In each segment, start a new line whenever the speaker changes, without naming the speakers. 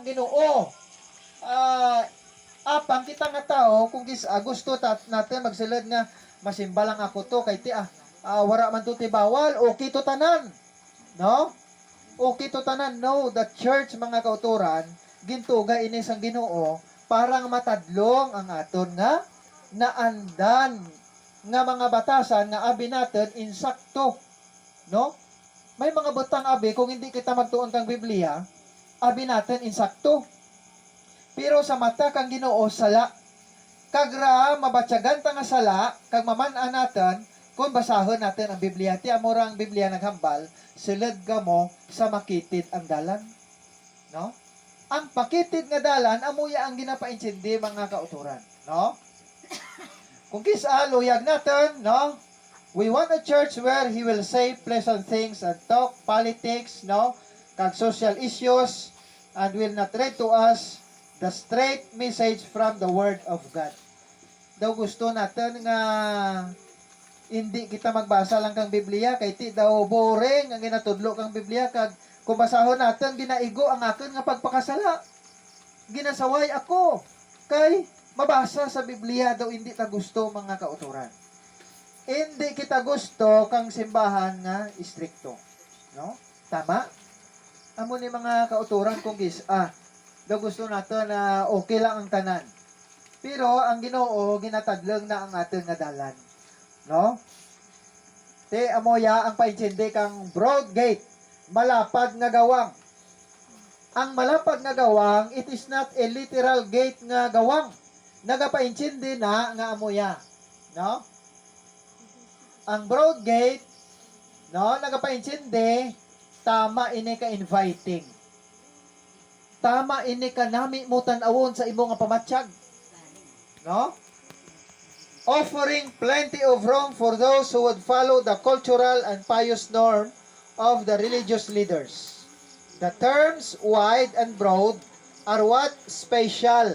ang Ginoo. Apang kita nga tao kung gusto natin magsilid nga masimba lang ako to kay ti wara man to ti bawal, okay to tanan. No? Okay to tanan. No, the church mga kauturan gintuga ini sang Ginoo parang matadlong ang aton nga naandan nga mga batasan nga abi natin insakto. No? May mga butang abi kung hindi kita magtuon kang Biblia, abi natin insakto. Pero sa mata kang Ginoo sala. Kagra mabatyagan ta nga sala kag maman-an natin kung basahon natin ang Biblia. Ti amora ang Biblia naghambal, silid ka mo sa makitid ang dalan. No? Ang pakitid nga dalan amuya ang ginapaintindi mga kauturan, no? Kung kisa luyag natin, no? We want a church where he will say pleasant things and talk politics, no? Kag social issues and will not read to us the straight message from the Word of God. Daw gusto natin nga hindi kita magbasa lang kang Biblia kay ti daw boring ang ginatudlo kang Biblia kag kung basahon natin ginaigo ang akin nga pagpakasala. Ginasaway ako kay mabasa sa Biblia daw hindi ta gusto mga kauturan. Hindi kita gusto kang simbahan nga istrikto. No? Tama? Amo ni mga kauturan kung daw gusto natin na okay lang ang tanan. Pero ang Ginoo ginatadlong na ang aton nga dalan. No? Te amoya ang paintindi kang broad gate, malapad nga gawang. Ang malapad nga gawang, it is not a literal gate nga gawang. Nagapaintindi na nga amoya. No? Ang broad gate, no, nagapaintindi, tama ini ka inviting. Tama ini ka nami mo tan-awon sa imong pamatsyag. No? Offering plenty of room for those who would follow the cultural and pious norm of the religious leaders. The terms wide and broad are what? Special.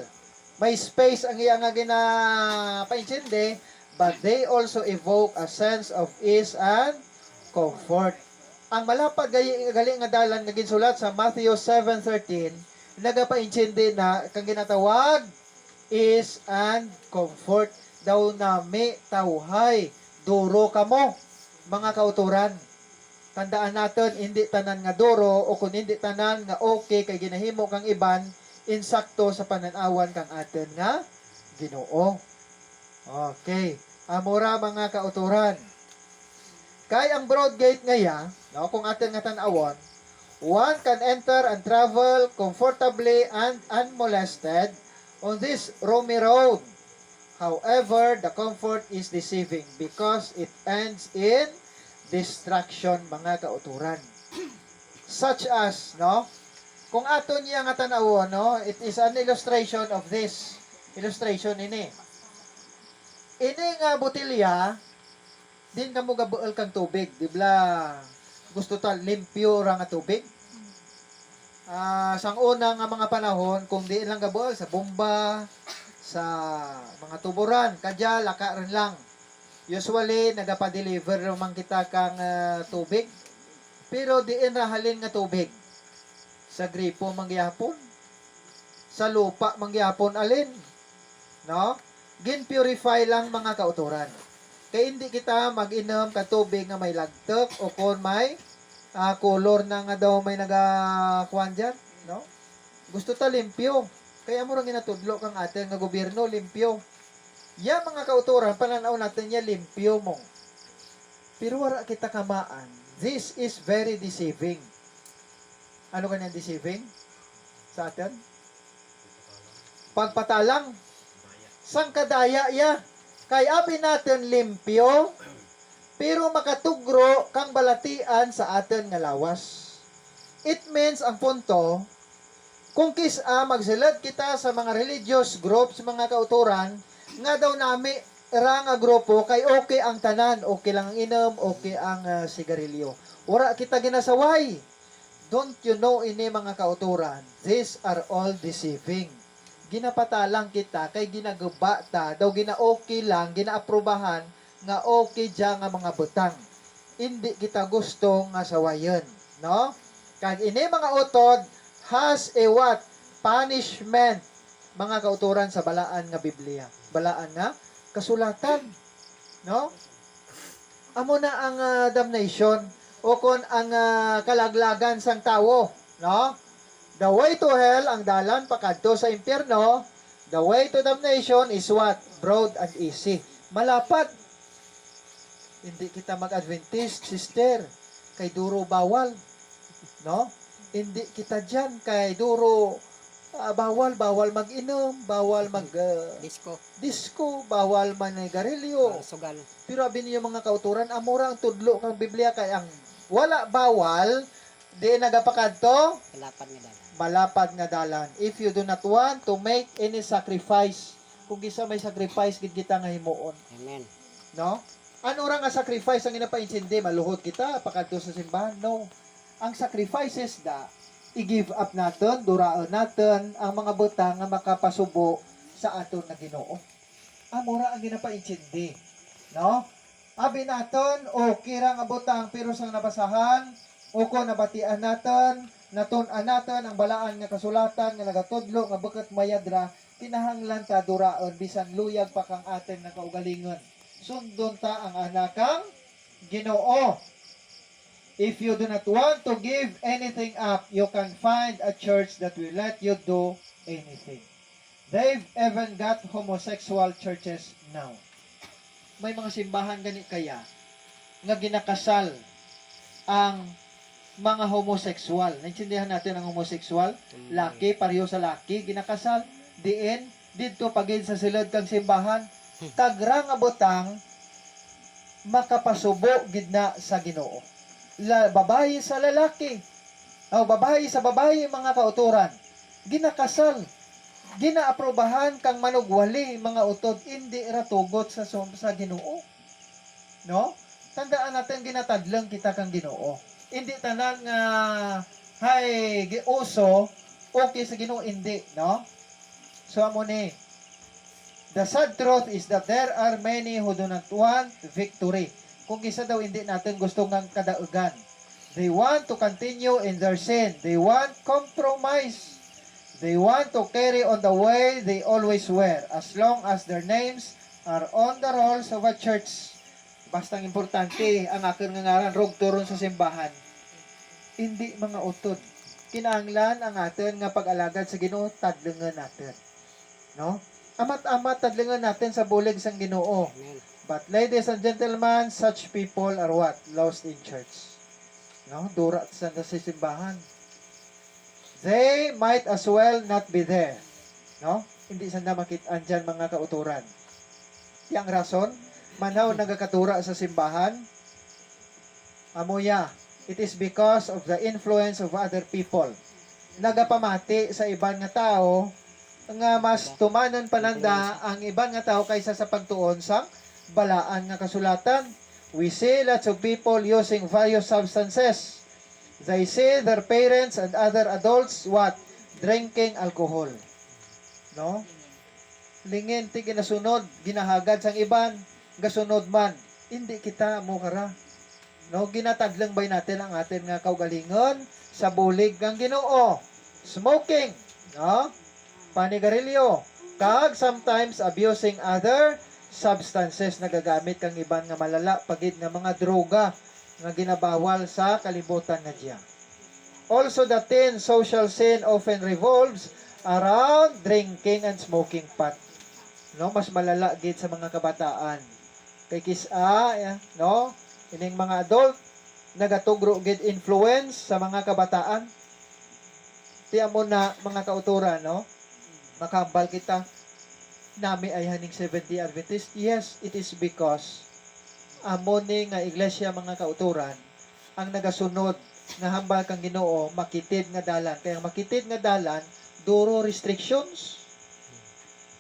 May space ang iya nga ginapaintindi, but they also evoke a sense of ease and comfort. Ang malapad gali nga dalan nga ginsulat sa Matthew 7:13, nagapaintindi na kang ginatawag is and comfort daw nami tawhay duro kamo mga kauturan. Tandaan natin hindi tanan nga duro o kung hindi tanan nga okay kay ginahimo kang iban insakto sa pananawan kang atin nga Ginoo. Okay, amora mga kauturan. Kay ang broad gate ngaya, no, kung atin nga tan-awon, one can enter and travel comfortably and unmolested on this roomy road. However, the comfort is deceiving because it ends in destruction mga kauturan. Such as, no, kung aton niya nga tan-awon, no, it is an illustration of this. Illustration ini. Ini nga botilya, din ka mo gabuol kang tubig. Di ba gusto ta limpyo ra nga tubig? Sang una nga mga panahon, kung di lang gabuol sa bomba, sa mga tuburan, kadya, laka rin lang. Usually, nagapa-deliver naman kita kang tubig. Pero diin rahalin nga tubig. Sa gripo mangyapon. Sa lupa mangyapon alin. No? Gin-purify lang mga kauturan. Kaya hindi kita mag-inom ka tubig nga may lagtok o kung may color na nga daw may nagakuan dyan. No? Gusto ta limpyo. Kaya mo rin ginatudlo kang atin nga gobyerno limpyo. Ya mga kauturan, pananaw natin ya limpyo mo. Pero wala kita kamaan. This is very deceiving. Ano kanyang deceiving? Sa atin? Pagpatalang. Sang kadaya ya. Kaya abi natin limpyo, pero makatugro kang balatian sa atin nga lawas. It means, ang punto, kung magsilad kita sa mga religious groups, mga kauturan, nga daw nami nga grupo, kay okay ang tanan, okay lang ang inom, okay ang sigarilyo. Wala kita ginasaway. Don't you know ini mga kauturan? These are all deceiving. Ginapatalang kita, kay ginagaba ta, daw gina-okay lang, gina-aprobahan, nga okay dyan nga mga butang. Hindi kita gusto nga sawayon. No? Kag ini mga utod, has a what? punishment, mga kauturan sa balaan nga Biblia. Balaan nga kasulatan. No? Amo na ang damnation o kon ang kalaglagan sang tawo. No? The way to hell, ang dalan pakadto sa impyerno. The way to damnation is what? Broad and easy. Malapad. Hindi kita mag-Adventist, sister. Kay duro bawal. No? Hindi kita dyan kay duro bawal mag-inom, bawal disco, bawal manigarilyo.
Sugal.
Pero abi niyo mga kauturan, amura ang tudlo kang Biblia kay ang wala bawal, di nagapakadto, malapad nga dalan. If you do not want to make any sacrifice, kung gisa may sacrifice gid kita nga himuon.
Amen.
No? Ano ra nga sacrifice ang ginapaintindi? Maluhod kita pakadto sa simbahan? No. Ang sacrifices i-give up natin, duraon natin ang mga butang nga makapasubo sa aton na Ginoo. Amura ang ginapaintindi. No? Abi naton, okay ra nga butang pero sang nabasahan, o kung nabatian natin, natun-an natin ang balaan nga kasulatan nga nagatudlo nga buket mayadra, kinahanglan ta duraon bisan luyag pa kang atin na kaugalingon. Sundon ta ang anakang Ginoo. If you do not want to give anything up, you can find a church that will let you do anything. They've even got homosexual churches now. May mga simbahan gani kaya nga ginakasal ang mga homosexual. Naintindihan natin ang homosexual? Laki, pareho sa laki, ginakasal. Diin, dito pagin sa silid kang simbahan, tagra nga butang makapasubo gidna sa Ginoo. Babae sa lalaki, o babae sa babae, mga kauturan, ginakasal, ginaaprobahan kang manugwali, mga utod, hindi ratugot sa Ginoo. No? Tandaan natin, ginatadlang kita kang Ginoo. Hindi tanan nga, hay, giuso, okay sa Ginoo, hindi, no? So, amo ni, the sad truth is that there are many who do not want victory. Kung isa daw hindi natin gusto ng kadaugan. They want to continue in their sin. They want compromise. They want to carry on the way they always were, as long as their names are on the rolls of a church. Bastang importante ang akin nga ngaran, rog turon sa simbahan. Hindi mga utod. Kinahanglan ang atin nga pag-alagad sa Ginoo, tadlengan natin. No? Amat-amat tadlengan natin sa bulig sang Ginoo.
Amen.
But ladies and gentlemen, such people are what? Lost in church. No? Dura sa simbahan. They might as well not be there. No? Hindi sanda makitaan dyan mga kauturan. Yang rason, manaw nagakatura sa simbahan, amuya, it is because of the influence of other people. Nagapamati sa ibang nga tao, nga mas tumanon pananda ang ibang nga tao kaysa sa pagtuon sa balaan nga kasulatan. We see lots of people using various substances. They see their parents and other adults what? Drinking alcohol. No? Lingin ti ginasunod, ginahagad sang iban, gasunod man. Hindi kita mukara. No, ginatadlang bay natin ang atin nga kaugalingon sa bulig ng Ginoo. Smoking, no? Panigarilyo, kag sometimes abusing other substances, nagagamit kang iban nga malala pagid nga mga droga nga ginabawal sa kalibutan nga diya. Also, the teen social scene often revolves around drinking and smoking pot. No, mas malala gid sa mga kabataan. Kay kisa, no, ining mga adult nagatugro gid influence sa mga kabataan. Tiyan mo na mga kauturan, no? Makambal kita nami ay haning 70 Adventist. Yes, it is because amo ni nga iglesia mga kauturan ang nagasunod nga hambal kang Ginoo makitid nga dalan. Kaya makitid nga dalan duro restrictions.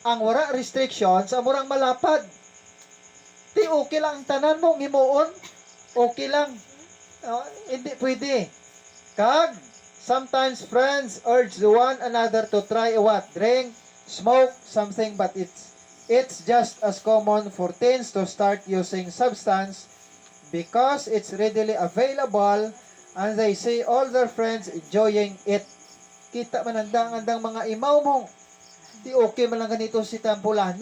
Ang wala restrictions amurang malapad. Ti okay lang tanan mo himuon. Okay lang. Hindi pwede. Kag sometimes friends urge one another to try what? Drink, smoke, something, but it's just as common for teens to start using substance because it's readily available and they see all their friends enjoying it. kita man andang mga imaw mo. Di okay man lang ganito si Tampulano.